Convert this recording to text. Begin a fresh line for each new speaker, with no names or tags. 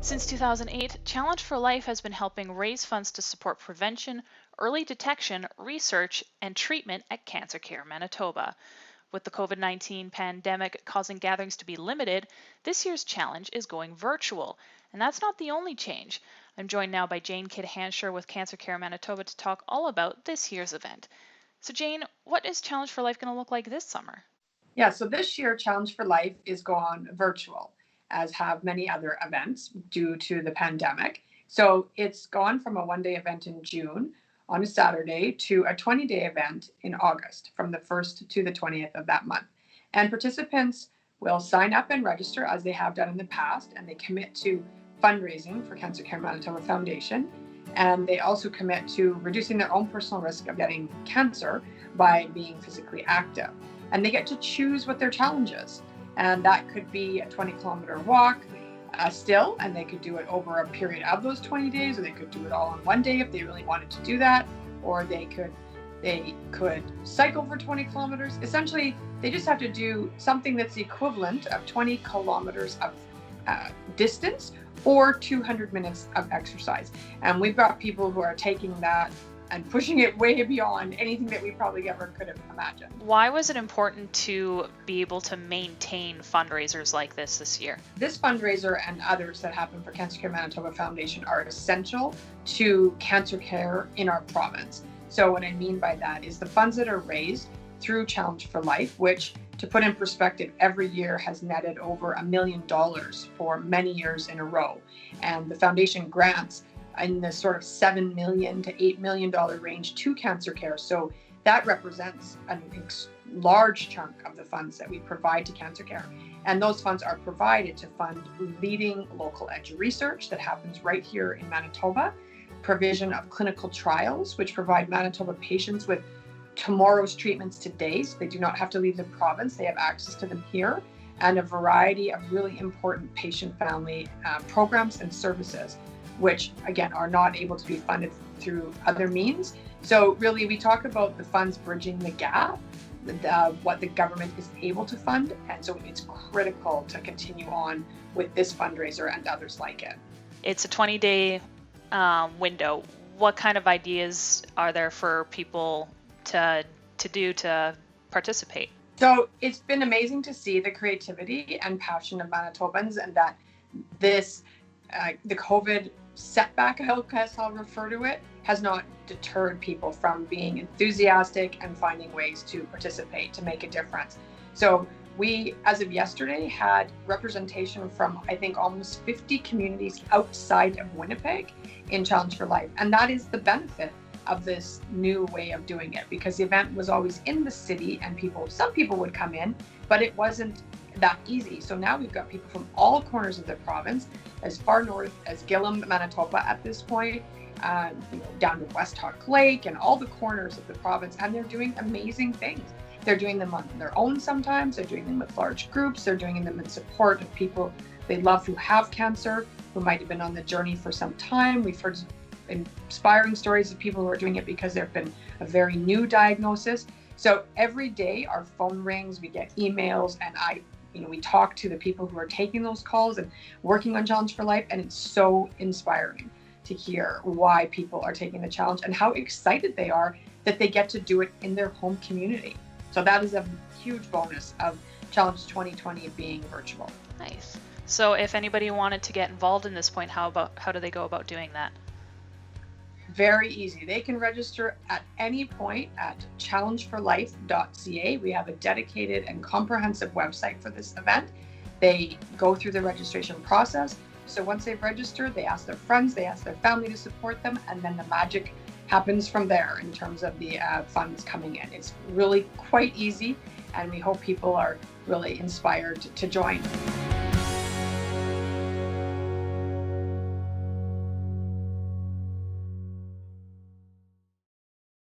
Since 2008, Challenge for Life has been helping raise funds to support prevention, early detection, research, and treatment at CancerCare Manitoba. With the COVID-19 pandemic causing gatherings to be limited, this year's challenge is going virtual. And that's not the only change. I'm joined now by Jane Kidd-Hansher with CancerCare Manitoba to talk all about this year's event. So Jane, what is Challenge for Life going to look like this summer?
Yeah, so this year, Challenge for Life is gone virtual, as have many other events due to the pandemic. So it's gone from a one-day event in June on a Saturday to a 20-day event in August from the 1st to the 20th of that month. And participants will sign up and register as they have done in the past, and they commit to fundraising for CancerCare Manitoba Foundation. And they also commit to reducing their own personal risk of getting cancer by being physically active, and they get to choose what their challenge is. And that could be a 20-kilometer walk still, and they could do it over a period of those 20 days, or they could do it all in one day if they really wanted to do that, or they could cycle for 20 kilometers. Essentially, they just have to do something that's the equivalent of 20 kilometers of distance or 200 minutes of exercise. And we've got people who are taking that and pushing it way beyond anything that we probably ever could have imagined.
Why was it important to be able to maintain fundraisers like this year?
This fundraiser and others that happen for CancerCare Manitoba Foundation are essential to cancer care in our province. So what I mean by that is the funds that are raised through Challenge for Life, which, to put in perspective, every year has netted over $1 million for many years in a row. And the foundation grants in the sort of $7 million to $8 million range to cancer care. So that represents a large chunk of the funds that we provide to cancer care. And those funds are provided to fund leading local edge research that happens right here in Manitoba, provision of clinical trials, which provide Manitoba patients with tomorrow's treatments today, so they do not have to leave the province, they have access to them here, and a variety of really important patient-family programs and services, which again are not able to be funded through other means. So really we talk about the funds bridging the gap, what the government is able to fund, and so it's critical to continue on with this fundraiser and others like it.
It's a 20-day window. What kind of ideas are there for people to participate?
So it's been amazing to see the creativity and passion of Manitobans, and that this the COVID setback, I guess I'll refer to it, has not deterred people from being enthusiastic and finding ways to participate, to make a difference. So we, as of yesterday, had representation from, I think, almost 50 communities outside of Winnipeg in Challenge for Life. And that is the benefit of this new way of doing it, because the event was always in the city and some people would come in, but it wasn't that easy. So now we've got people from all corners of the province, as far north as Gillam, Manitoba at this point, down to West Hawk Lake and all the corners of the province, and they're doing amazing things. They're doing them on their own sometimes, they're doing them with large groups, they're doing them in support of people they love who have cancer, who might have been on the journey for some time. We've heard inspiring stories of people who are doing it because there's been a very new diagnosis. So every day our phone rings, we get emails, and we talk to the people who are taking those calls and working on Challenge for Life, and it's so inspiring to hear why people are taking the challenge and how excited they are that they get to do it in their home community. So that is a huge bonus of Challenge 2020 being virtual.
Nice. So if anybody wanted to get involved in this point, how do they go about doing that?
Very easy. They can register at any point at challengeforlife.ca. We have a dedicated and comprehensive website for this event. They go through the registration process. So once they've registered, they ask their friends, they ask their family to support them, and then the magic happens from there in terms of the funds coming in. It's really quite easy, and we hope people are really inspired to join.